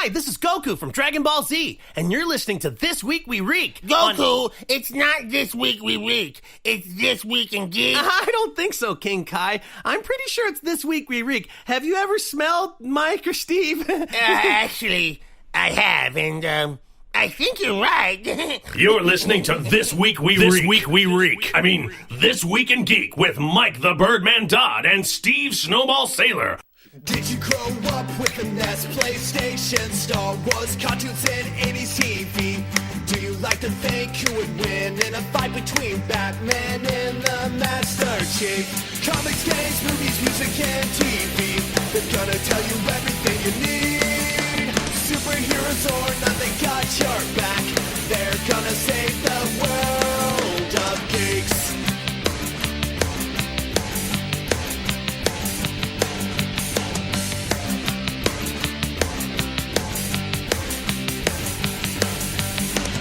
Hi, this is Goku from Dragbonball Z, and you're listening to This Week We Reek. Goku, it's not This Week We Reek. It's This Week in Geek. I don't think so, King Kai. I'm pretty sure it's This Week We Reek. Have you ever smelled Mike or Steve? Actually, I have, and I think you're right. You're listening to This Week We Reek. This Week We Reek. I mean, This Week in Geek with Mike the Birdman Dodd and Steve Snowball Sailor. Did you grow up with the NES, PlayStation, Star Wars, cartoons, and 80s TV? Do you like to think who would win in a fight between Batman and the Master Chief? Comics, games, movies, music, and TV. They're gonna tell you everything you need. Superheroes or not, they got your back. They're gonna save the world of geeks.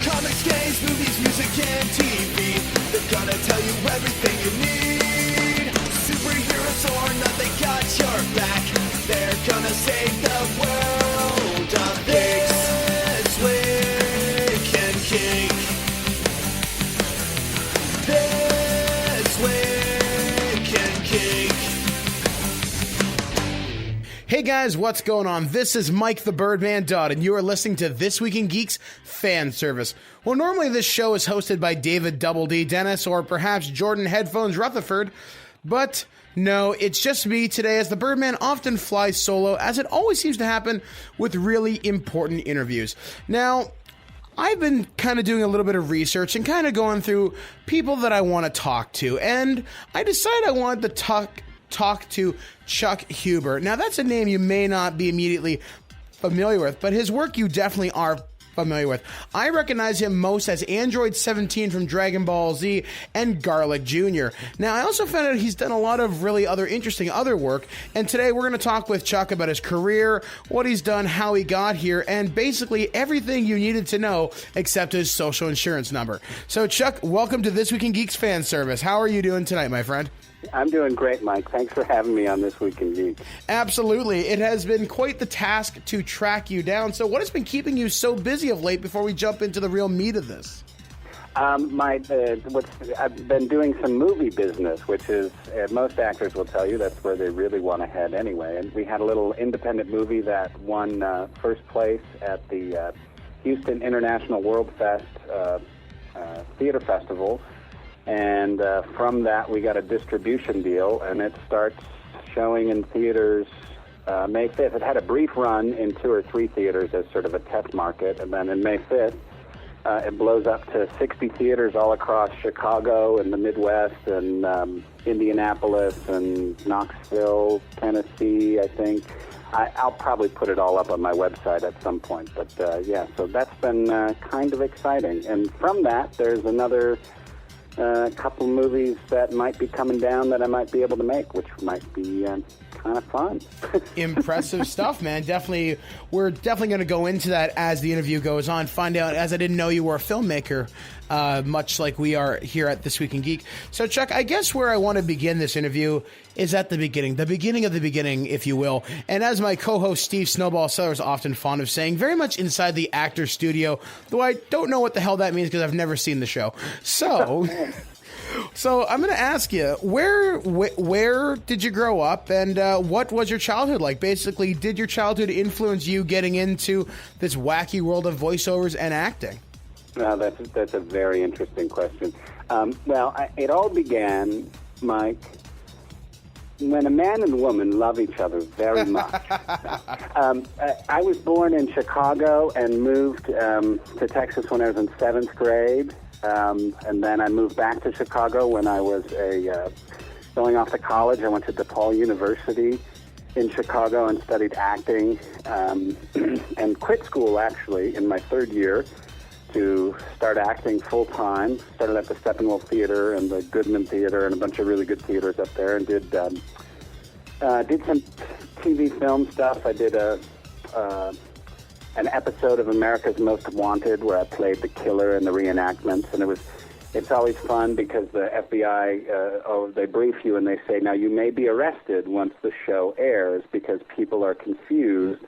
Comics, games, movies, music, and TV. They're gonna tell you everything you need. Superheroes or not, they got your back. They're gonna save the world of This Week in Geek. This Week in Geek. Hey guys, what's going on? This is Mike the Birdman Dodd, and you are listening to This Week in Geek's Fan Service. Well, normally this show is hosted by David Double D Dennis or perhaps Jordan Headphones Rutherford, but no, it's just me today, as the Birdman often flies solo, as it always seems to happen with really important interviews. Now, I've been kind of doing a little bit of research and kind of going through people that I want to talk to, and I decided I wanted to talk to Chuck Huber. Now, that's a name you may not be immediately familiar with, but his work you definitely are familiar with. I recognize him most as Android 17 from Dragbonball Z and Garlic Jr. Now, I also found out he's done a lot of really interesting other work, and today we're going to talk with Chuck about his career, what he's done, how he got here, and basically everything you needed to know except his social insurance number. So, Chuck, welcome to This Week in Geek's Fan Service. How are you doing tonight, my friend? I'm doing great, Mike. Thanks for having me on This Week in Geek. Absolutely. It has been quite the task to track you down. So what has been keeping you so busy of late before we jump into the real meat of this? I've been doing some movie business, which is, most actors will tell you, that's where they really want to head anyway. And we had a little independent movie that won first place at the Houston International World Fest Theater Festival. And from that, we got a distribution deal, and it starts showing in theaters May 5th. It had a brief run in 2 or 3 theaters as sort of a test market, and then in May 5th, it blows up to 60 theaters all across Chicago and the Midwest and Indianapolis and Knoxville, Tennessee, I think. I'll probably put it all up on my website at some point. But, so that's been kind of exciting. And from that, there's another couple movies that might be coming down that I might be able to make, which might be kind of fun. Impressive stuff, man. Definitely, we're definitely going to go into that as the interview goes on. Find out, as I didn't know you were a filmmaker, much like we are here at This Week in Geek. So, Chuck, I guess where I want to begin this interview is at the beginning of the beginning, if you will. And as my co-host Steve Snowball Sailor is often fond of saying, very much inside the actor's studio, though I don't know what the hell that means because I've never seen the show. So I'm going to ask you, where did you grow up, and what was your childhood like? Basically, did your childhood influence you getting into this wacky world of voiceovers and acting? That's a very interesting question. It all began, Mike, when a man and woman love each other very much. I was born in Chicago and moved to Texas when I was in 7th grade. And then I moved back to Chicago when I was going off to college. I went to DePaul University in Chicago and studied acting and quit school, actually, in my 3rd year to start acting full-time. Started at the Steppenwolf Theater and the Goodman Theater and a bunch of really good theaters up there, and did some TV film stuff. I did an episode of America's Most Wanted where I played the killer in the reenactments, and it's always fun because the FBI, they brief you and they say, now you may be arrested once the show airs because people are confused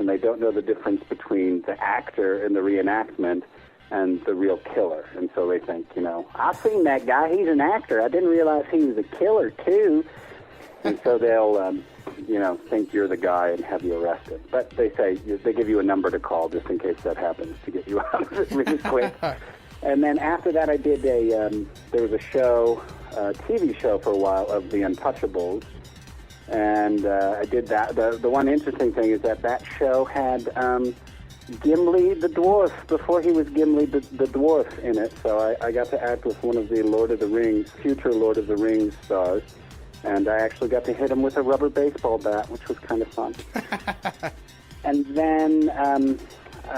and they don't know the difference between the actor in the reenactment and the real killer. And so they think, I've seen that guy. He's an actor. I didn't realize he was a killer, too. And so they'll, think you're the guy and have you arrested. But they say, they give you a number to call just in case that happens to get you out of it really quick. And then after that, I did there was a show, a TV show for a while of the Untouchables. And I did that. The one interesting thing is that show had Gimli the dwarf before he was Gimli the dwarf in it. So I got to act with one of the future Lord of the Rings stars. And I actually got to hit him with a rubber baseball bat, which was kind of fun. And then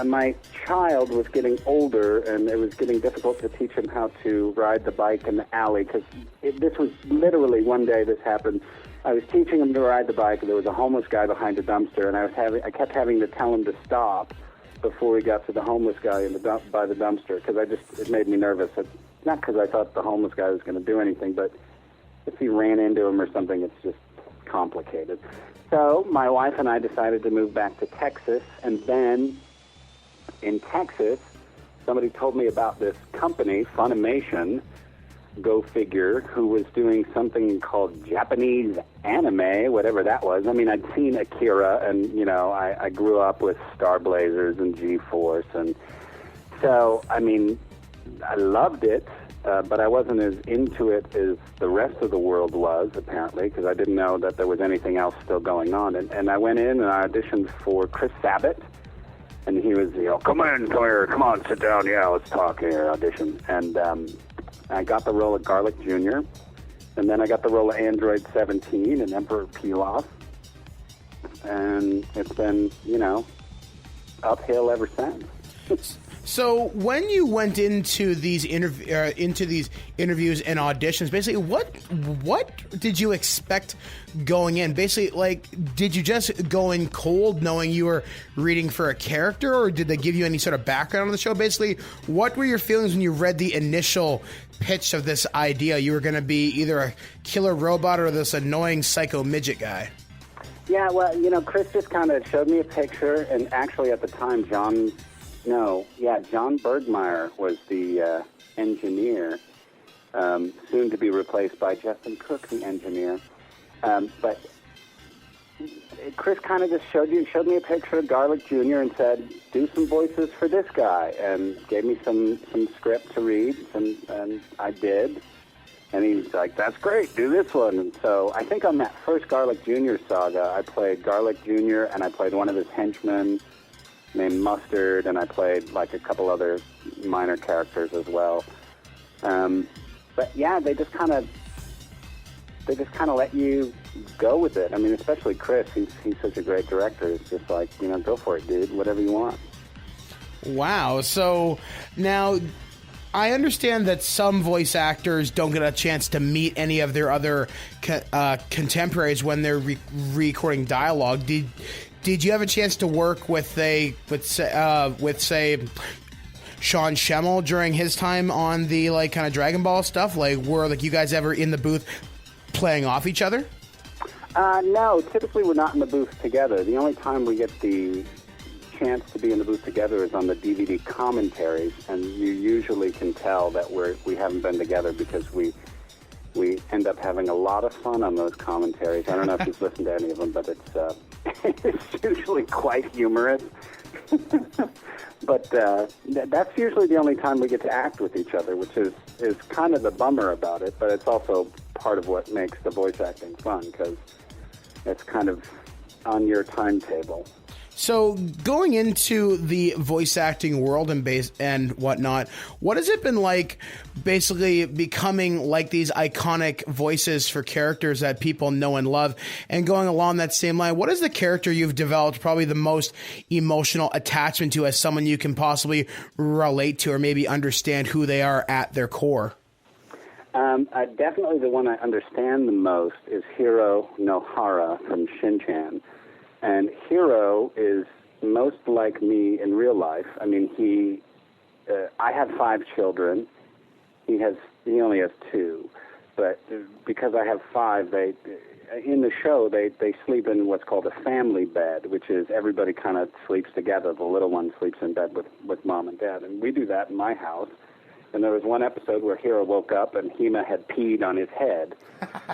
my child was getting older, and it was getting difficult to teach him how to ride the bike in the alley, because this was literally one day this happened. I was teaching him to ride the bike, and there was a homeless guy behind a dumpster, and I kept having to tell him to stop before we got to the homeless guy by the dumpster, because it made me nervous. Not because I thought the homeless guy was going to do anything, but if he ran into him or something, it's just complicated. So my wife and I decided to move back to Texas, and then in Texas, somebody told me about this company, Funimation, go figure, who was doing something called Japanese anime, whatever that was. I mean, I'd seen Akira, and, I grew up with Star Blazers and G-Force, and so, I mean, I loved it. But I wasn't as into it as the rest of the world was, apparently, because I didn't know that there was anything else still going on. And I went in and I auditioned for Chris Sabat, and he was, come on, sit down, let's talk here, audition. And I got the role of Garlic Jr., and then I got the role of Android 17 and Emperor Pilaf, and it's been, uphill ever since. So when you went into these interviews and auditions, basically, what did you expect going in? Basically, did you just go in cold, knowing you were reading for a character, or did they give you any sort of background on the show? Basically, what were your feelings when you read the initial pitch of this idea? You were going to be either a killer robot or this annoying psycho midget guy. Yeah, well, Chris just kind of showed me a picture, and actually at the time, John Bergmeyer was the engineer, soon to be replaced by Justin Cook, the engineer. But Chris kind of just showed me a picture of Garlic Jr. and said, do some voices for this guy, and gave me some script to read, and I did. And he's like, that's great, do this one. And so I think on that first Garlic Jr. saga, I played Garlic Jr., and I played one of his henchmen named Mustard, and I played a couple other minor characters as well. But yeah, they just kind of let you go with it. I mean, especially Chris, he's such a great director. It's just go for it, dude, whatever you want. Wow. So now, I understand that some voice actors don't get a chance to meet any of their other contemporaries when they're recording dialogue. Did you have a chance to work with say Sean Schemmel during his time on the kind of Dragon Ball stuff? Were you guys ever in the booth playing off each other? No, typically we're not in the booth together. The only time we get the chance to be in the booth together is on the DVD commentaries, and you usually can tell that we haven't been together because we end up having a lot of fun on those commentaries. I don't know if you've listened to any of them, but it's usually quite humorous. But that's usually the only time we get to act with each other, which is kind of the bummer about it, but it's also part of what makes the voice acting fun, because it's kind of on your timetable. So going into the voice acting world and whatnot, what has it been like basically becoming like these iconic voices for characters that people know and love? And going along that same line, what is the character you've developed probably the most emotional attachment to as someone you can possibly relate to or maybe understand who they are at their core? Definitely the one I understand the most is Hiro Nohara from Shin-Chan. And Hiro is most like me in real life. I mean, I have 5 children. He only has 2. but because I have 5, they in the show they sleep in what's called a family bed, which is everybody kind of sleeps together. The little one sleeps in bed with mom and dad, and we do that in my house. And there was one episode where Hiro woke up and Hima had peed on his head.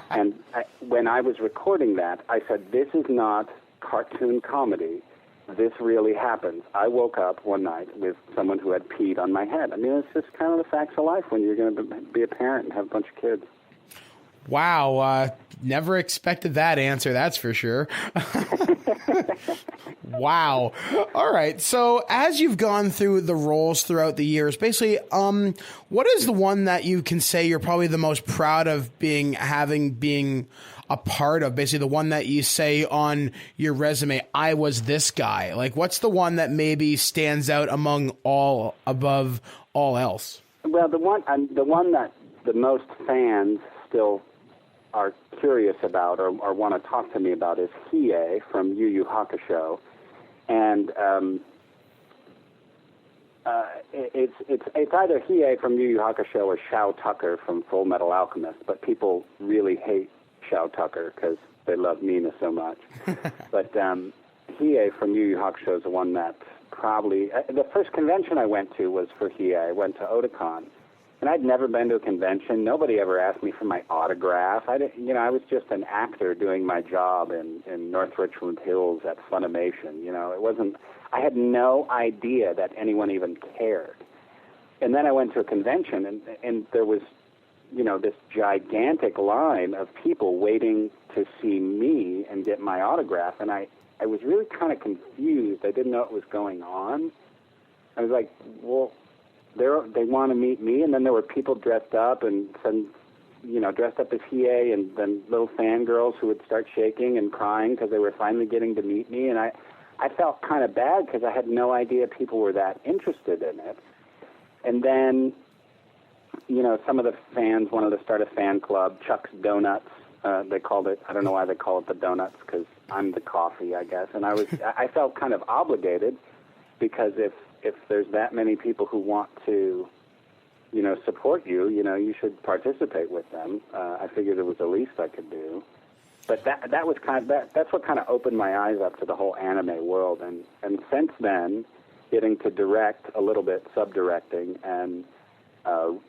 And when I was recording that, I said, this is not cartoon comedy. This really happens. I woke up one night with someone who had peed on my head. I mean, it's just kind of the facts of life when you're going to be a parent and have a bunch of kids. Wow, never expected that answer, that's for sure. Wow. All right, so as you've gone through the roles throughout the years, basically, what is the one that you can say you're probably the most proud of being a part of? Basically, the one that you say on your resume, I was this guy. Like, what's the one that maybe stands out above all else? Well, the one that the most fans still are curious about or want to talk to me about is Hiei from Yu Yu Hakusho, and it's either Hiei from Yu Yu Hakusho or Shao Tucker from Full Metal Alchemist, but people really hate Shao Tucker because they love Mina so much. But Hiei from Yu Yu Hakusho is the one that probably the first convention I went to was for Hiei. I went to Otakon. And I'd never been to a convention. Nobody ever asked me for my autograph. I was just an actor doing my job in North Richmond Hills at Funimation. It wasn't. I had no idea that anyone even cared. And then I went to a convention, and there was, this gigantic line of people waiting to see me and get my autograph. And I was really kind of confused. I didn't know what was going on. I was like, well, they want to meet me, and then there were people dressed up and dressed up as Hiei, and then little fangirls who would start shaking and crying because they were finally getting to meet me, and I felt kind of bad because I had no idea people were that interested in it. And then, some of the fans wanted to start a fan club, Chuck's Donuts, they called it. I don't know why they call it the Donuts, because I'm the coffee, I guess, and I felt kind of obligated because if there's that many people who want to, support you, you should participate with them. I figured it was the least I could do. But that was that's what kind of opened my eyes up to the whole anime world. And since then, getting to direct a little bit, sub-directing, and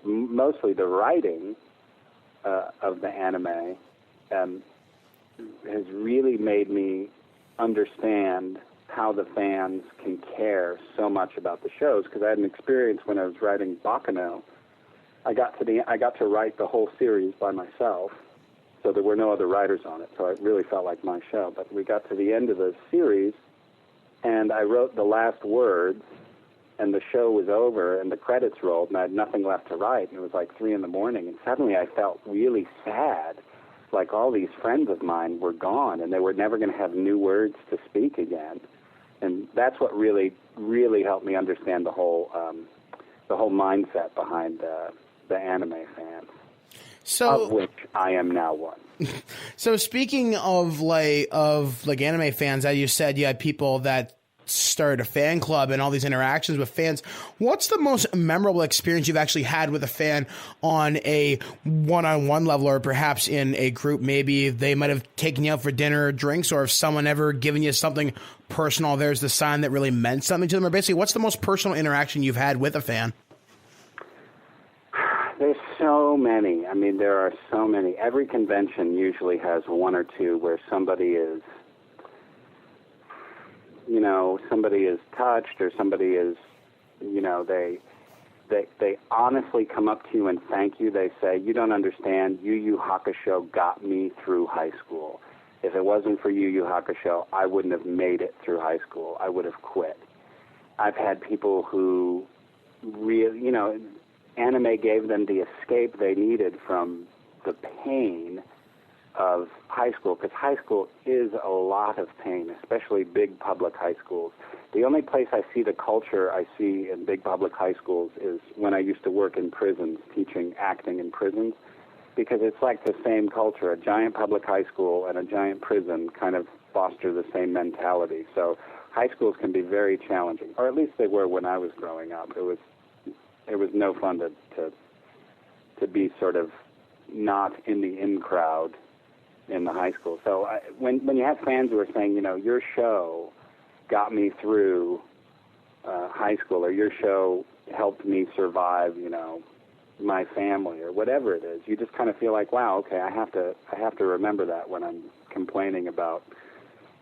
mostly the writing of the anime has really made me understand how the fans can care so much about the shows, because I had an experience when I was writing Baccano. I got to write the whole series by myself, so there were no other writers on it, so it really felt like my show. But we got to the end of the series, and I wrote the last words, and the show was over, and the credits rolled, and I had nothing left to write, and it was like 3 a.m, and suddenly I felt really sad, like all these friends of mine were gone, and they were never going to have new words to speak again. And that's what really, really helped me understand the whole mindset behind the anime fans, of which I am now one. So speaking of anime fans, as you said, you had people that started a fan club and all these interactions with fans. What's the most memorable experience you've actually had with a fan on a one-on-one level, or perhaps in a group? Maybe they might have taken you out for dinner or drinks, or if someone ever given you something personal, there's the sign that really meant something to them. Or basically, what's the most personal interaction you've had with a fan? There's so many. I mean, there are so many. Every convention usually has one or two where somebody is touched, or somebody is, they honestly come up to you and thank you. They say, you don't understand, Yu Yu Hakusho got me through high school. If it wasn't for Yu Yu Hakusho, I wouldn't have made it through high school. I would have quit. I've had people who really, anime gave them the escape they needed from the pain of high school, because high school is a lot of pain, especially big public high schools. The only place I see the culture I see in big public high schools is when I used to work in prisons, teaching acting in prisons, because it's like the same culture. A giant public high school and a giant prison kind of foster the same mentality. So high schools can be very challenging, or at least they were when I was growing up. It was no fun to be sort of, not in the in crowd in the high school. So when you have fans who are saying, your show got me through high school, or your show helped me survive, my family, or whatever it is, you just kind of feel like, wow, okay, I have to remember that when I'm complaining about,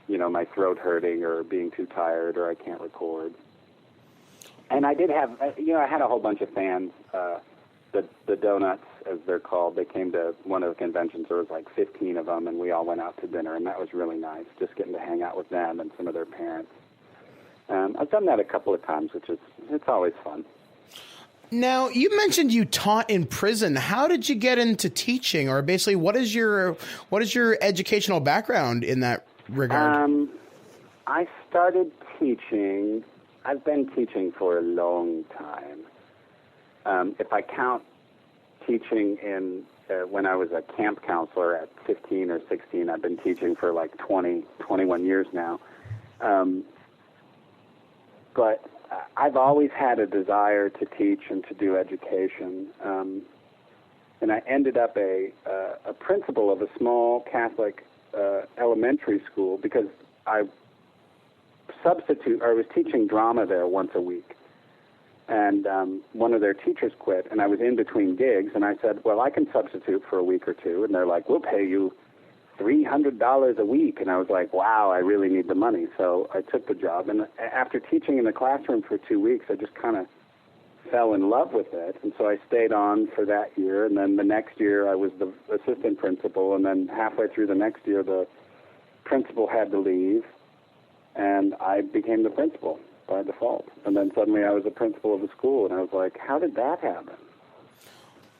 my throat hurting or being too tired or I can't record. And I did have, I had a whole bunch of fans, the Donuts, as they're called. They came to one of the conventions. There was like 15 of them, and we all went out to dinner, and that was really nice, just getting to hang out with them and some of their parents. I've done that a couple of times, it's always fun. Now, you mentioned you taught in prison. How did you get into teaching, or basically, what is your educational background in that regard? I started teaching. I've been teaching for a long time. If I count teaching in when I was a camp counselor at 15 or 16, I've been teaching for like 21 years now. But I've always had a desire to teach and to do education. And I ended up a principal of a small Catholic elementary school because I was teaching drama there once a week. And one of their teachers quit, and I was in between gigs, and I said, well, I can substitute for a week or two. And they're like, we'll pay you $300 a week. And I was like, wow, I really need the money. So I took the job. And after teaching in the classroom for 2 weeks, I just kind of fell in love with it. And so I stayed on for that year. And then the next year, I was the assistant principal. And then halfway through the next year, the principal had to leave, and I became the principal by default. And then suddenly I was a principal of a school, and I was like, how did that happen?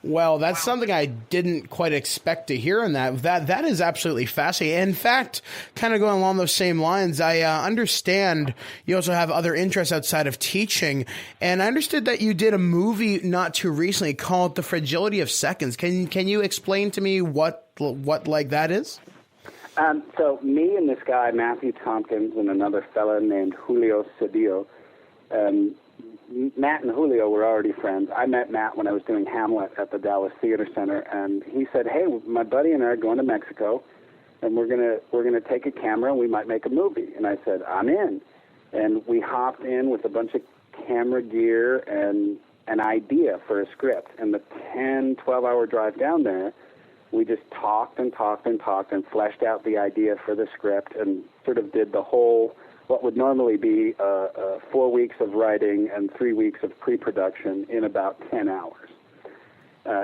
Well, that's something I didn't quite expect to hear in that. That is absolutely fascinating. In fact, kind of going along those same lines, I understand you also have other interests outside of teaching, and I understood that you did a movie not too recently called The Fragility of Seconds. Can you explain to me what like that is? So me and this guy, Matthew Tompkins, and another fella named Julio Cedillo, Matt and Julio were already friends. I met Matt when I was doing Hamlet at the Dallas Theater Center, and he said, hey, my buddy and I are going to Mexico, and we're gonna take a camera, and we might make a movie. And I said, I'm in. And we hopped in with a bunch of camera gear and an idea for a script. And the 10, 12-hour drive down there, we just talked and fleshed out the idea for the script and sort of did the whole, what would normally be 4 weeks of writing and 3 weeks of pre-production in about 10 hours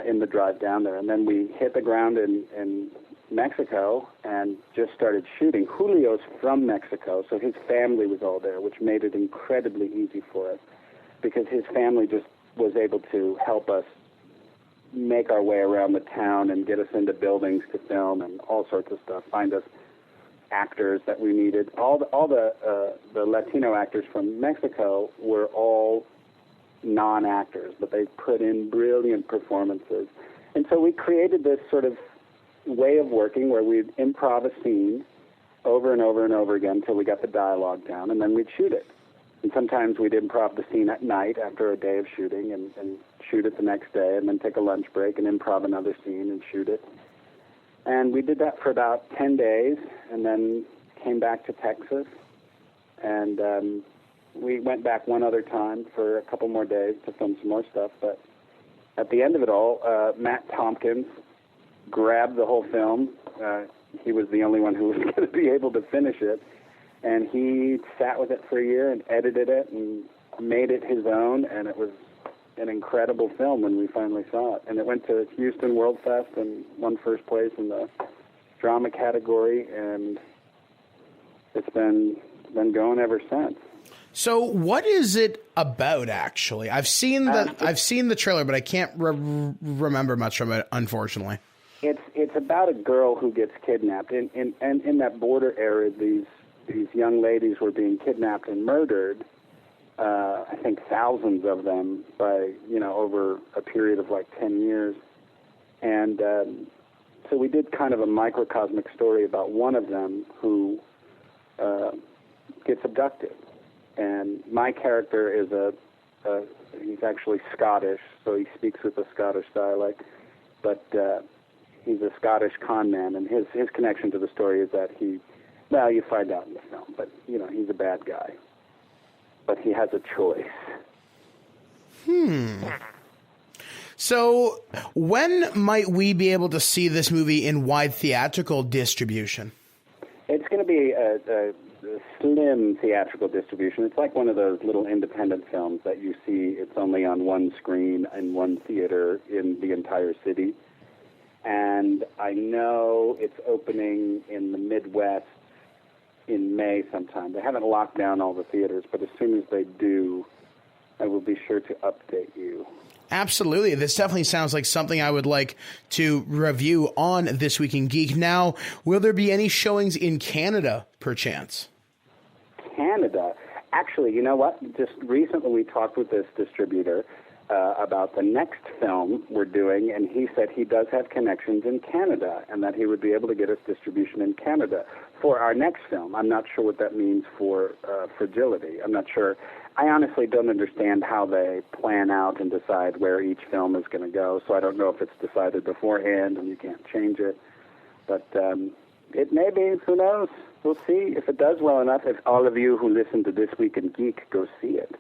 in the drive down there. And then we hit the ground in Mexico and just started shooting. Julio's from Mexico, so his family was all there, which made it incredibly easy for us because his family just was able to help us make our way around the town and get us into buildings to film and all sorts of stuff, find us actors that we needed. All the Latino actors from Mexico were all non-actors, but they put in brilliant performances. And so we created this sort of way of working where we'd improv a scene over and over and over again until we got the dialogue down, and then we'd shoot it. And sometimes we'd improv the scene at night after a day of shooting and shoot it the next day, and then take a lunch break and improv another scene and shoot it. And we did that for about 10 days and then came back to Texas. And we went back one other time for a couple more days to film some more stuff. But at the end of it all, Matt Tompkins grabbed the whole film. He was the only one who was going to be able to finish it. And he sat with it for a year and edited it and made it his own, and it was an incredible film when we finally saw it. And it went to Houston World Fest and won first place in the drama category, and it's been going ever since. So what is it about, actually? I've seen the trailer, but I can't remember much from it, unfortunately. It's about a girl who gets kidnapped. And in that border area, these young ladies were being kidnapped and murdered, I think thousands of them by, over a period of like 10 years. And so we did kind of a microcosmic story about one of them who gets abducted. And my character is he's actually Scottish, so he speaks with a Scottish dialect. But He's a Scottish con man, and his connection to the story is that you find out in the film, but, he's a bad guy. But he has a choice. So when might we be able to see this movie in wide theatrical distribution? It's going to be a slim theatrical distribution. It's like one of those little independent films that you see. It's only on one screen in one theater in the entire city. And I know it's opening in the Midwest in May sometime. They haven't locked down all the theaters, but as soon as they do, I will be sure to update you. Absolutely. This definitely sounds like something I would like to review on This Week in Geek. Now, will there be any showings in Canada, perchance? Canada? Actually, you know what? Just recently we talked with this distributor about the next film we're doing, and he said he does have connections in Canada and that he would be able to get us distribution in Canada for our next film. I'm not sure what that means for Fragility. I'm not sure. I honestly don't understand how they plan out and decide where each film is going to go, so I don't know if it's decided beforehand and you can't change it. But it may be. Who knows? We'll see if it does well enough. If all of you who listen to This Week in Geek go see it,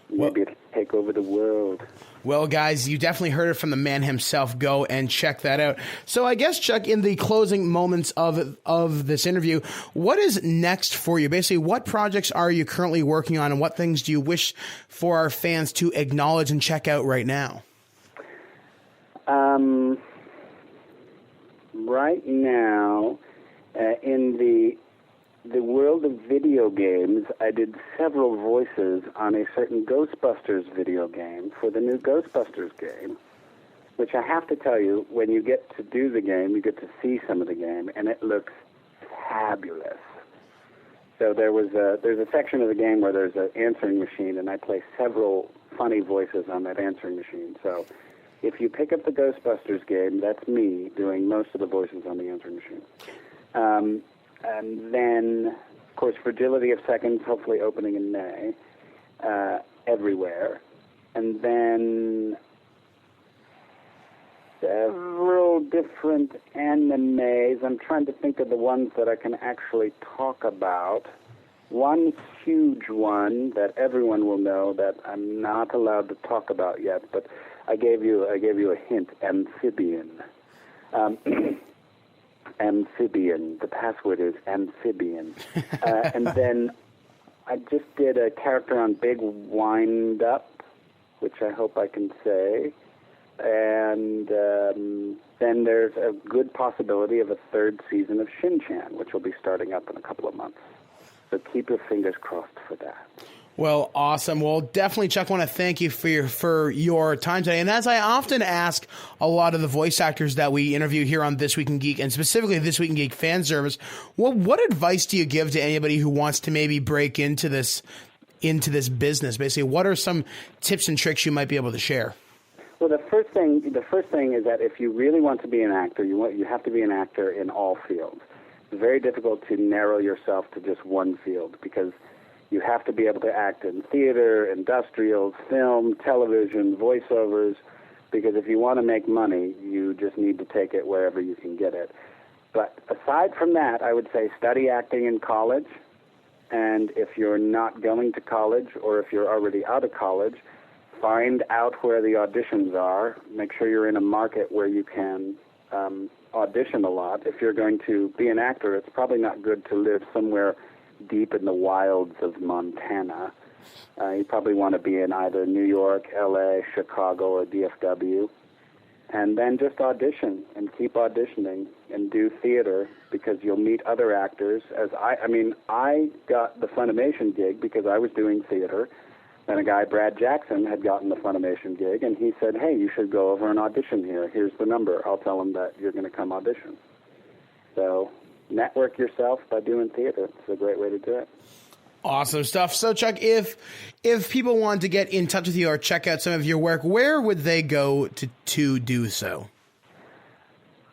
maybe it'll take over the world. Well, guys, you definitely heard it from the man himself. Go and check that out. So I guess, Chuck, in the closing moments of this interview, what is next for you? Basically, what projects are you currently working on, and what things do you wish for our fans to acknowledge and check out right now? Right now, in the world of video games, I did several voices on a certain Ghostbusters video game for the new Ghostbusters game, which I have to tell you, when you get to do the game, you get to see some of the game, and it looks fabulous. So there's a section of the game where there's an answering machine, and I play several funny voices on that answering machine. So if you pick up the Ghostbusters game, that's me doing most of the voices on the answering machine. And then, of course, Fragility of Seconds, hopefully opening in May, everywhere. And then several different animes. I'm trying to think of the ones that I can actually talk about. One huge one that everyone will know that I'm not allowed to talk about yet, but I gave you a hint, Amphibian. Amphibian. The password is Amphibian. And then I just did a character on Big Wind Up, which I hope I can say. And then there's a good possibility of a third season of Shin-Chan, which will be starting up in a couple of months. So keep your fingers crossed for that. Well, awesome. Well, definitely, Chuck, want to thank you for your time today. And as I often ask a lot of the voice actors that we interview here on This Week in Geek, and specifically This Week in Geek Fan Service, what advice do you give to anybody who wants to maybe break into this business? Basically, what are some tips and tricks you might be able to share? Well, the first thing is that if you really want to be an actor, you have to be an actor in all fields. It's very difficult to narrow yourself to just one field because you have to be able to act in theater, industrials, film, television, voiceovers, because if you want to make money, you just need to take it wherever you can get it. But aside from that, I would say study acting in college, and if you're not going to college or if you're already out of college, find out where the auditions are. Make sure you're in a market where you can audition a lot. If you're going to be an actor, it's probably not good to live somewhere deep in the wilds of Montana. You probably want to be in either New York, L.A., Chicago, or DFW. And then just audition and keep auditioning and do theater because you'll meet other actors. I got the Funimation gig because I was doing theater, and a guy, Brad Jackson, had gotten the Funimation gig, and he said, hey, you should go over and audition here. Here's the number. I'll tell him that you're going to come audition. So network yourself by doing theater. It's a great way to do it. Awesome stuff. So, Chuck, if people want to get in touch with you or check out some of your work, where would they go to do so?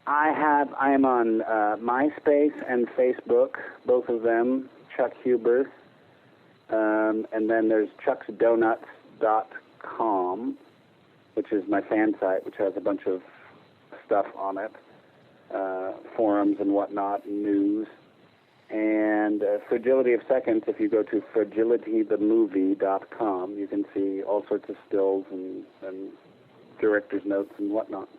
I am on MySpace and Facebook, both of them, Chuck Huber. And then there's chucksdonuts.com, which is my fan site, which has a bunch of stuff on it. forums and whatnot, news. And Fragility of Seconds, if you go to fragilitythemovie.com, you can see all sorts of stills and director's notes and whatnot.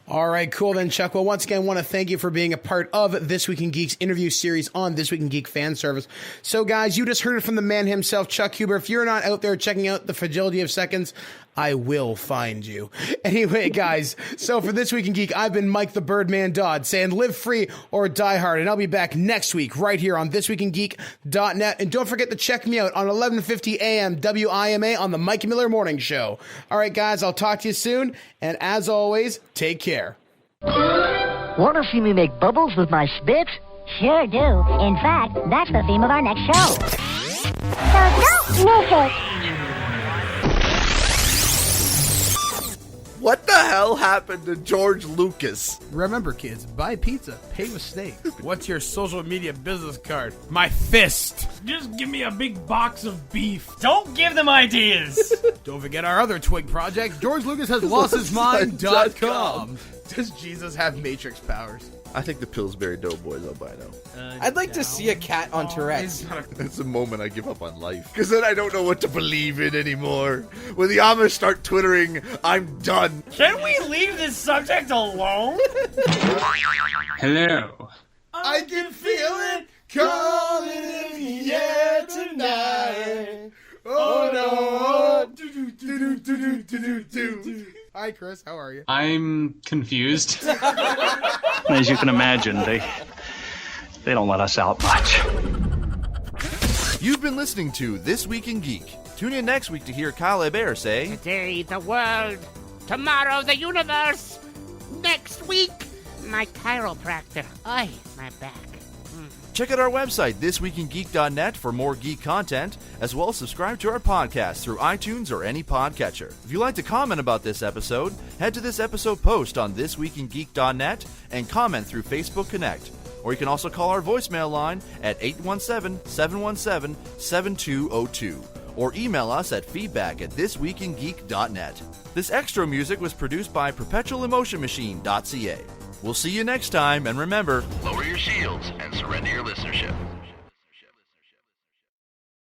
All right, cool then, Chuck. Well, once again, I want to thank you for being a part of This Week in Geek's interview series on This Week in Geek Fan Service. So, guys, you just heard it from the man himself, Chuck Huber. If you're not out there checking out the Fragility of Seconds, I will find you. Anyway, guys, so for This Week in Geek, I've been Mike the Birdman Dodd saying live free or die hard, and I'll be back next week right here on ThisWeekInGeek.net. And don't forget to check me out on 11:50 a.m. WIMA on the Mike Miller Morning Show. All right, guys, I'll talk to you soon, and as always, take care. Want to see me make bubbles with my spit? Sure do. In fact, that's the theme of our next show. So don't miss it. What the hell happened to George Lucas? Remember, kids, buy pizza, pay with steak. What's your social media business card? My fist. Just give me a big box of beef. Don't give them ideas. Don't forget our other TWiG project, George Lucas has lost his mind.com. Does Jesus have Matrix powers? I think the Pillsbury Doughboys albino. I'd like to see a cat on Tourette's. That's the moment I give up on life. Because then I don't know what to believe in anymore. When the Amish start twittering, I'm done. Can we leave this subject alone? Hello. I can feel it coming in the air tonight. Oh no. Hi, Chris. How are you? I'm confused. As you can imagine, they don't let us out much. You've been listening to This Week in Geek. Tune in next week to hear Kyle Hebert say, Today, the world. Tomorrow, the universe. Next week, my chiropractor. Ay, my back. check out our website, ThisWeekInGeek.net, for more geek content, as well as subscribe to our podcast through iTunes or any podcatcher. If you'd like to comment about this episode, head to this episode post on ThisWeekInGeek.net and comment through Facebook Connect. Or you can also call our voicemail line at 817-717-7202. Or email us at feedback@thisweekingeek.net. This extra music was produced by perpetualemotionmachine.ca. We'll see you next time, and remember, lower your shields and surrender your listenership.